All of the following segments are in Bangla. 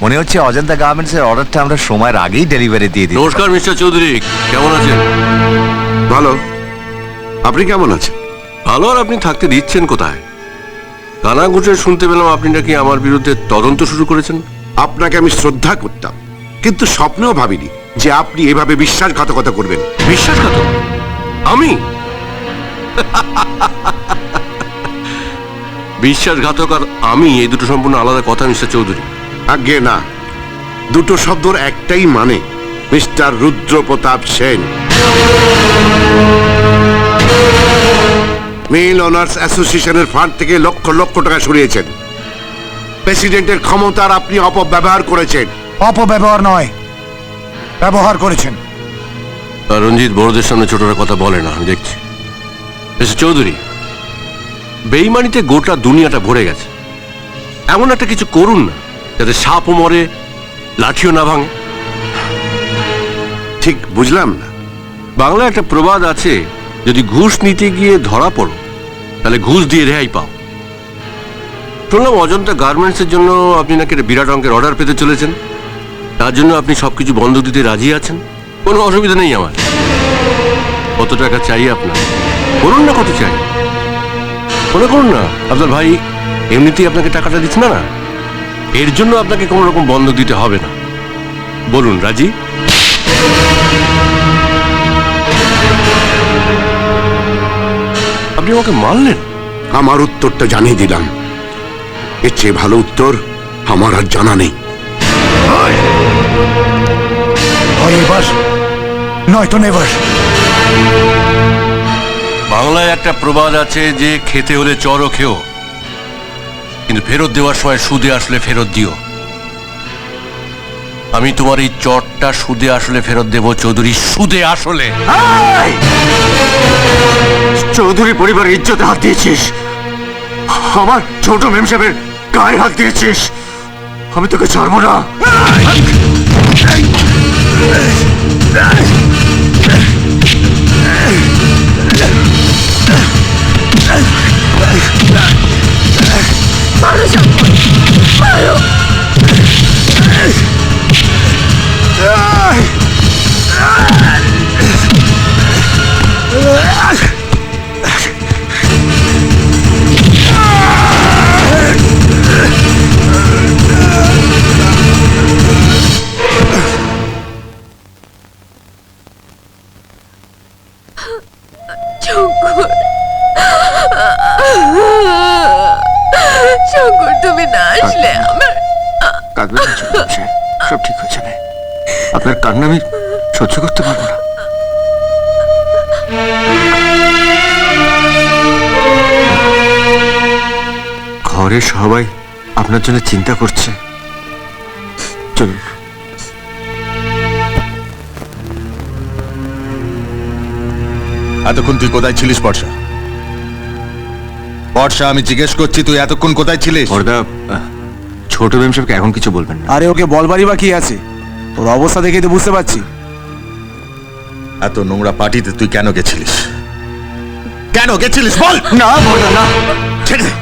মনে হচ্ছে অজন্তা গার্মেন্টসের অর্ডারটা আমরা সময়ের আগেই ডেলিভারি দিয়ে দিই। নমস্কার মিস্টার চৌধুরী, কেমন আছেন? ভালো। আপনি কেমন আছেন? ভালো। আর আপনি থাকতে দিচ্ছেন কোথায়? কানাঘুষে শুনতে পেলাম আপনি নাকি আমার বিরুদ্ধে তদন্ত শুরু করেছেন। আপনাকে আমি শ্রদ্ধা করতাম, কিন্তু স্বপ্নেও ভাবিনি যে আপনি এভাবে বিশ্বাসঘাতকতা করবেন। বিশ্বাসঘাতক? আমি? বিশ্বাসঘাতক আর আমি এই দুটো সম্পূর্ণ আলাদা কথা মিস্টার চৌধুরী। আজ্ঞে না, দুটো শব্দর একটাই মানে, মিস্টার রুদ্রপ্রতাপ সেন। মিল ওনার্স অ্যাসোসিয়েশনের ফান্ড থেকে লক্ষ লক্ষ টাকা সরিয়েছেন। প্রেসিডেন্টের ক্ষমতার আপনি অপব্যবহার করেছেন। অপব্যবহার নয়, ব্যবহার করেছেন। রঞ্জিত বড়দের সামনে ছোটরা কথা বলে না, আমি দেখছি। মিস্টার চৌধুরী, বেইমানিতে গোটা দুনিয়াটা ভরে গেছে। এমন একটা কিছু করুন না যাতে সাপও মরে, লাঠিও না ভাঙে। ঠিক বুঝলাম না। বাংলায় একটা প্রবাদ আছে, যদি ঘুষ নিতে গিয়ে ধরা পড়ো তাহলে ঘুষ দিয়ে রেহাই পাও। শুনলাম অজন্তা গার্মেন্টসের জন্য আপনি নাকি একটা বিরাট অঙ্কের অর্ডার পেতে চলেছেন। তার জন্য আপনি সবকিছু বন্ধ দিতে রাজি আছেন। কোনো অসুবিধা নেই আমার। কত টাকা চাই আপনার? বলুন না কত চাই। মনে করুন না আপনার ভাই এমনিতেই আপনাকে টাকাটা দিচ্ছে না, এর জন্য আপনাকে কোনো রকম বন্ধ দিতে হবে না। বলুন, রাজি? আপনি আমাকে মারলেন। আমার উত্তরটা জানিয়ে দিলাম, এর চেয়ে ভালো উত্তর আমার আর জানা নেই। এবার নয়তো নেবার। বাংলায় একটা প্রবাদ আছে যে খেতে হলে চড়ও খেও, কিন্তু ফেরত দেওয়ার সময় সুদে আসলে ফেরত দিও। আমি তোমার এই চটটা সুদে আসলে ফেরত দেব চৌধুরী, সুদে আসলে। চৌধুরী পরিবারের ইজ্জতে হাত দিয়েছিস, আমার ছোট মেম সাহেবের গায়ে হাত দিয়েছিস। আমি তোকে ছাড়বো না। শঙ্কর, তুমি না আসলে আমার। কাঁদবেন না ছোট মেম সাহেব, সব ঠিক হয়ে যাবে। আপনার কান্না আমি সহ্য করতে পারবো না। ঘরে সবাই আপনার জন্য চিন্তা করছে। চলুন। এতক্ষণ তুই কোথায় ছিলিস বর্ষা? বর্ষা, আমি জিজ্ঞেস করছি তুই এতক্ষণ কোথায় ছিলিস? বড়দা, ছোট মেম সাহেবকে এখন কিছু বলবেন না। আরে ওকে বলবারই বা কি আছে? ওর অবস্থা দেখে তো বুঝতে পারছি। এত নোংরা পার্টিতে তুই কেন গেছিলিস? কেন গেছিলিস বল। না বড়দা, না। ছেড়ে দে।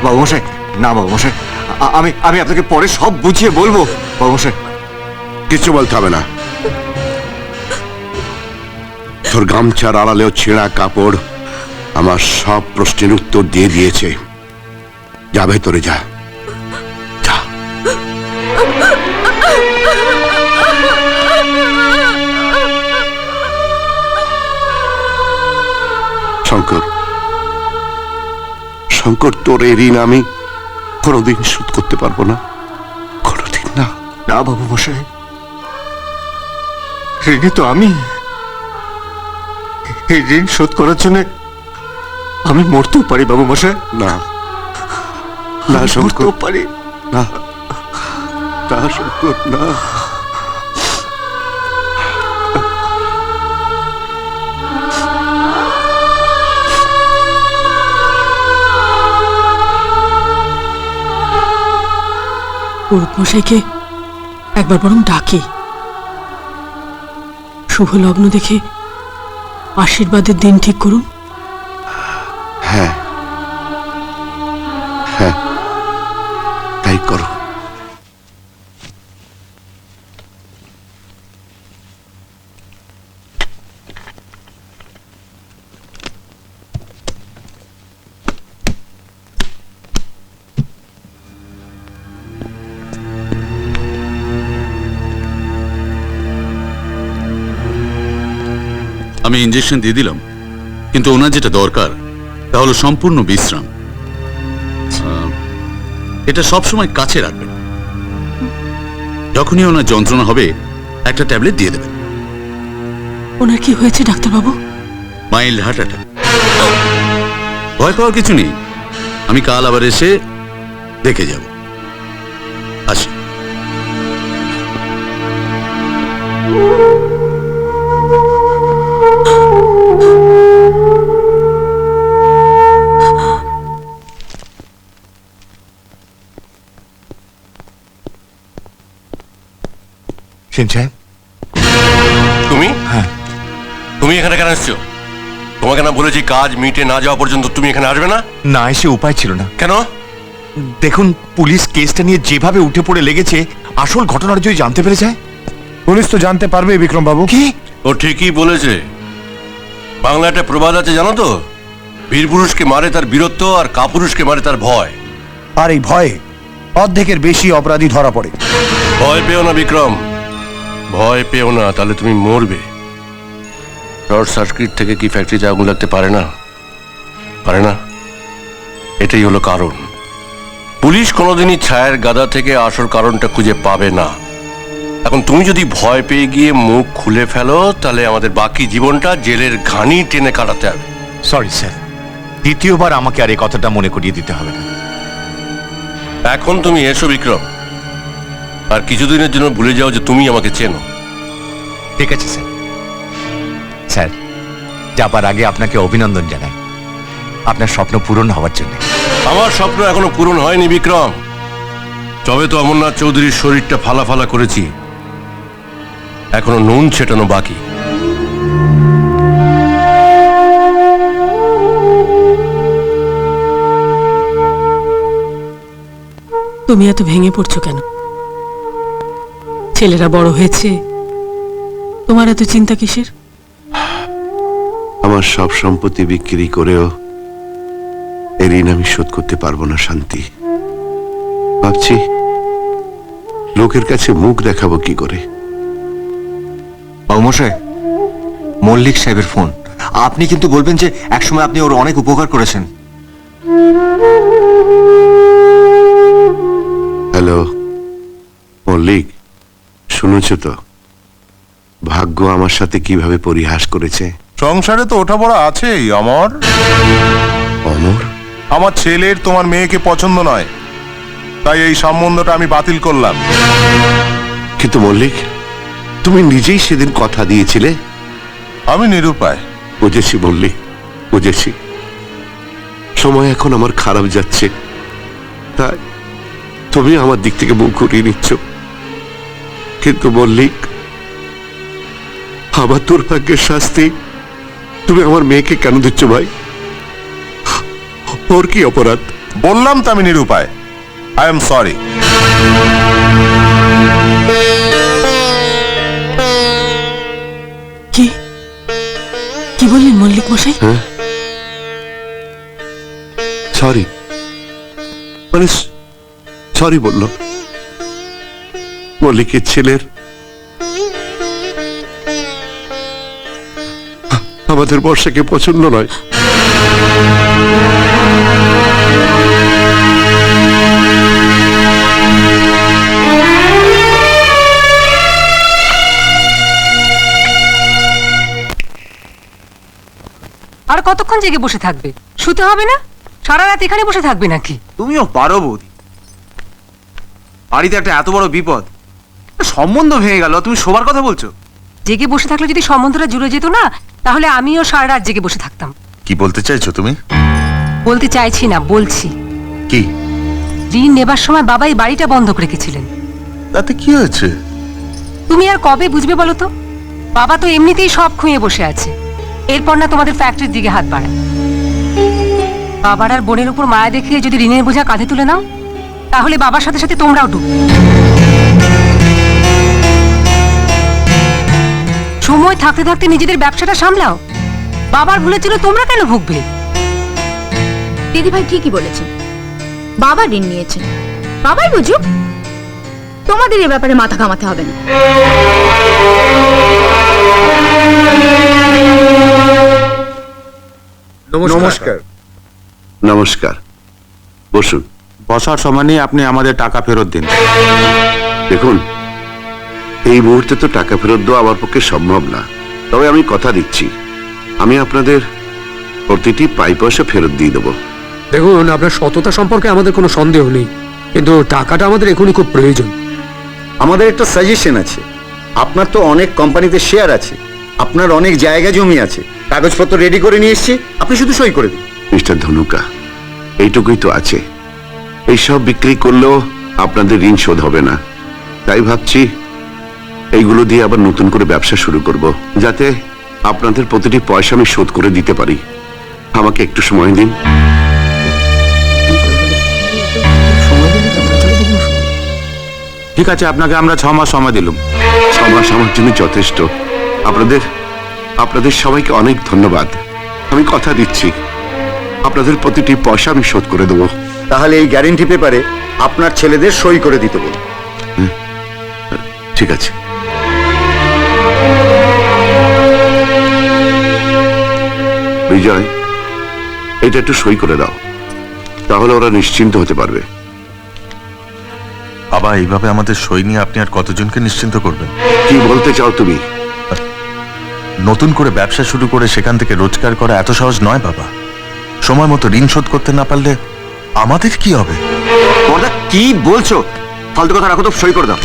বাবু মশাই, না বাবু মশাই, আমি আপনাকে পরে সব বুঝিয়ে বলবো। বাবু মশাই, কিছু বলতে হবে না। তোর গামছার আড়ালেও ছেঁড়া কাপড় আমার সব প্রশ্নের উত্তর দিয়ে দিয়েছে। যা ভেতরে যা, যা। শঙ্কর, শঙ্কর, তোর এই ঋণ আমি কোনোদিন শোধ করতে পারবো না, কোনোদিন না। না বাবু মশাই, ঋণী তো আমি। এই ঋণ শোধ করার জন্য আমি মরতেও পারি বাবু মশাই। না না শঙ্কর, মরতেও পারি। না না শঙ্কর, না। পুরুত মশাইকে একবার বরং ডাকি। শুভ লগ্ন দেখে আশীর্বাদের দিন ঠিক করুন। হ্যাঁ হ্যাঁ, তাই করো। আমি ইঞ্জেকশন দিয়ে দিলাম, কিন্তু ওনার যেটা দরকার তা হলো সম্পূর্ণ বিশ্রাম। এটা সবসময় কাছে রাখবেন। যখনই ওনার যন্ত্রণা হবে একটা ট্যাবলেট দিয়ে দেবেন। ওনার কি হয়েছে ডাক্তারবাবু? Mild heart attack. ভয় পাওয়ার কিছু নেই, আমি কাল আবার এসে দেখে যাব। আসি। সেন সাহেব, তুমি তুমি এখানে কেন এসছো? তোমাকে না বলেছি কাজ মিটে না যাওয়া পর্যন্ত তুমি এখানে আসবে না? না এসে উপায় ছিল না। কেন? দেখুন, পুলিশ কেসটা নিয়ে যেভাবে উঠে পড়ে লেগেছে, আসল ঘটনাটা যদি জানতে পেরে যায়। পুলিশ তো জানতে পারবে বিক্রম বাবু। কি? ও ঠিকই বলেছে। বাংলা একটা প্রবাদ আছে জানো তো, বীর পুরুষকে মারে তার বীরত্ব, আর কাপুরুষকে মারে তার ভয়। আর এই ভয়ে অর্ধেকের বেশি অপরাধী ধরা পড়ে। ভয় পেও না বিক্রম, ভয় পেও না, তাহলে তুমি মরবে। শর্ট সার্কিট থেকে কি ফ্যাক্টরিতে আগুন লাগতে পারে না? পারে না। এটাই হলো কারণ। পুলিশ কোনোদিনই ছায়ের গাদা থেকে আসল কারণটা খুঁজে পাবে না। এখন তুমি যদি ভয় পেয়ে গিয়ে মুখ খুলে ফেলো, তাহলে আমাদের বাকি জীবনটা জেলের ঘানি টেনে কাটাতে হবে। সরি স্যার, দ্বিতীয়বার আমাকে আর এই কথাটা মনে করিয়ে দিতে হবে না। এখন তুমি এসো বিক্রম, আর কিছুদিনের জন্য ভুলে যাও যে তুমি আমাকে চেনো। ঠিক আছে স্যার। স্যার, যাবার আগে আপনাকে অভিনন্দন জানাই আপনার স্বপ্ন পূরণ হওয়ার জন্য। আমার স্বপ্ন এখনো পূরণ হয়নি বিক্রম। তবে তো অমরনাথ চৌধুরীর শরীরটা ফালা ফালা করেছি, এখনো নুন ছেটানো বাকি। তুমি এত ভেঙে পড়ছো কেন? ছেলেরা বড় হয়েছে, তোমার এত চিন্তা কিসের? আমার সব সম্পত্তি বিক্রি করেও এই ঋণ আমি শোধ করতে পারবো না শান্তি। ভাবছি লোকের কাছে মুখ দেখাবো কি করে। বাবুমশাই, মল্লিক সাহেবের ফোন। আপনি কিন্তু বলবেন যে একসময় আপনি ওর অনেক উপকার করেছেন। হ্যালো মল্লিক, শুনেছ তো ভাগ্য আমার সাথে কিভাবে পরিহাস করেছে? সংসারে তো ওঠা পড়া আছেই অমর। অমর? আমার ছেলের তোমার মেয়েকে পছন্দ নয়, তাই এই সম্বন্ধটা আমি বাতিল করলাম। কিন্তু মল্লিক, তুমি নিজেই সেদিন কথা দিয়েছিলে। আমি নিরুপায়। বুঝেছি মল্লিক, বুঝেছি। সময় এখন আমার খারাপ যাচ্ছে, তাই তুমি আমার দিক থেকে মুখ ঘুরিয়ে নিচ্ছ। কিন্তু মল্লিক, আমার দুর্ভাগ্যের শাস্তি তুমি আমার মেয়েকে কেন দিচ্ছ ভাই? ওর কি অপরাধ? বললাম তো আমি নিরুপায়। I am sorry. কি কি বললেন মল্লিক মশাই? সরি মানে সরি বলল। মল্লিকের ছেলের আমাদের বর্ষাকে পছন্দ নয়। আর কতক্ষণ জেগে বসে থাকবে? শুতে হবে না? সারা রাত এখানে বসে থাকবে নাকি? তুমিও পারো বৌদি। বাড়িতে একটা এত বড় বিপদ, সম্বন্ধ ভেঙে গেল, তুমি শোবার কথা বলছো? জেগে বসে থাকলে যদি সম্বন্ধটা জুড়ে যেত না, তাহলে আমিও সারা রাত জেগে বসে থাকতাম। কি বলতে চাইছো তুমি? বলতে চাইছি না, বলছি। কি? ঋণ নেবার সময় বাবা এই বাড়িটা বন্ধক রেখেছিলেন। তাতে কি হয়েছে? তুমি আর কবে বুঝবে বলো তো? বাবা তো এমনিতেই সব খুঁয়ে বসে আছে, এরপর না তোমাদের ফ্যাক্টরির দিকে হাত বাড়ায়। বাবার আর বোনের উপর মায়া দেখিয়ে যদি ঋণের বোঝা কাঁধে তুলে নাও, তাহলে বাবার সাথে সাথে তোমরাও ডুব। সময় থাকতে থাকতে নিজেদের ব্যবসাটা সামলাও। বাবার ভুলে ছিল, তোমরা কেন ভুগবে? দিদিভাই ঠিকই বলেছেন, বাবা ঋণ নিয়েছেন, বাবাই বুঝুক। তোমাদের এ ব্যাপারে মাথা ঘামাতে হবে না। নমস্কার। নমস্কার, বসুন। বসার সময় নিয়ে আপনি আমাদের টাকা ফেরত দিন। দেখুন, এই মুহূর্তে তো টাকা ফেরত দেওয়া আমার পক্ষে সম্ভব না, তবে আমি কথা দিচ্ছি আমি আপনাদের প্রতিটি পাই পয়সা ফেরত দিয়ে দেবো। দেখুন, আপনার সততা সম্পর্কে আমাদের কোনো সন্দেহ নেই, কিন্তু টাকাটা আমাদের এখনই খুব প্রয়োজন। আমাদের একটা সাজেশন আছে, আপনার তো অনেক কোম্পানিতে শেয়ার আছে, আপনার অনেক জায়গা জমি আছে, কাগজপত্র রেডি করে নিয়ে এসেছি, আপনি শুধু সই করে দিন। মিস্টার ধনুকা, এইটুকুই তো আছে। এইসব বিক্রি করলেও আপনাদের ঋণ শোধ হবে না, তাই ভাবছি এইগুলো দিয়ে আবার নতুন করে ব্যবসা শুরু করব, যাতে আপনাদের প্রতিটি পয়সা আমি শোধ করে দিতে পারি। আমাকে একটু সময় দিন। ঠিক আছে, আপনাকে আমরা 6 মাস সময় দিলাম। 6 মাস আমার জন্য যথেষ্ট। আপনাদের সবাইকে অনেক ধন্যবাদ। আমি কথা দিচ্ছি আপনাদের প্রতিটি পয়সা আমি শোধ করে দেবো। তাহলে এই গ্যারেন্টি পেপারে আপনার ছেলেদের সই করে দিতে বলুন। ঠিক আছে। বিজয়, এটা একটু সই করে দাও, তাহলে ওরা নিশ্চিন্ত হতে পারবে। বাবা, এইভাবে আমাদের সই নিয়ে আপনি আর কতজনকে নিশ্চিন্ত করবেন? কি বলতে চাও তুমি? নতুন করে ব্যবসা শুরু করে সেখান থেকে রোজগার করা এত সহজ নয় বাবা। সময় মতো ঋণ শোধ করতে না পারলে আমাদের কি হবে? বড়দা, কি বলছো? ফালতু কথা রাখো তো, সই করে দাও।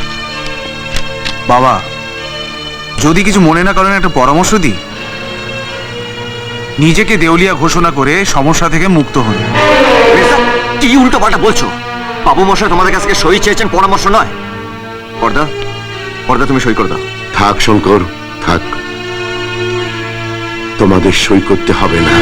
বাবা, যদি কিছু মনে না করেন একটা পরামর্শ দিই, নিজেকে দেউলিয়া ঘোষণা করে সমস্যা থেকে মুক্ত হন। মির্জা, কি উল্টো পাল্টা বলছো? বাবু মশাই তোমাদের কাছে সই চেয়েছেন, পরামর্শ নয়। বড়দা, তুমি সই করে দাও। থাক শঙ্কর, থাক, তোমাদের সই করতে হবে না।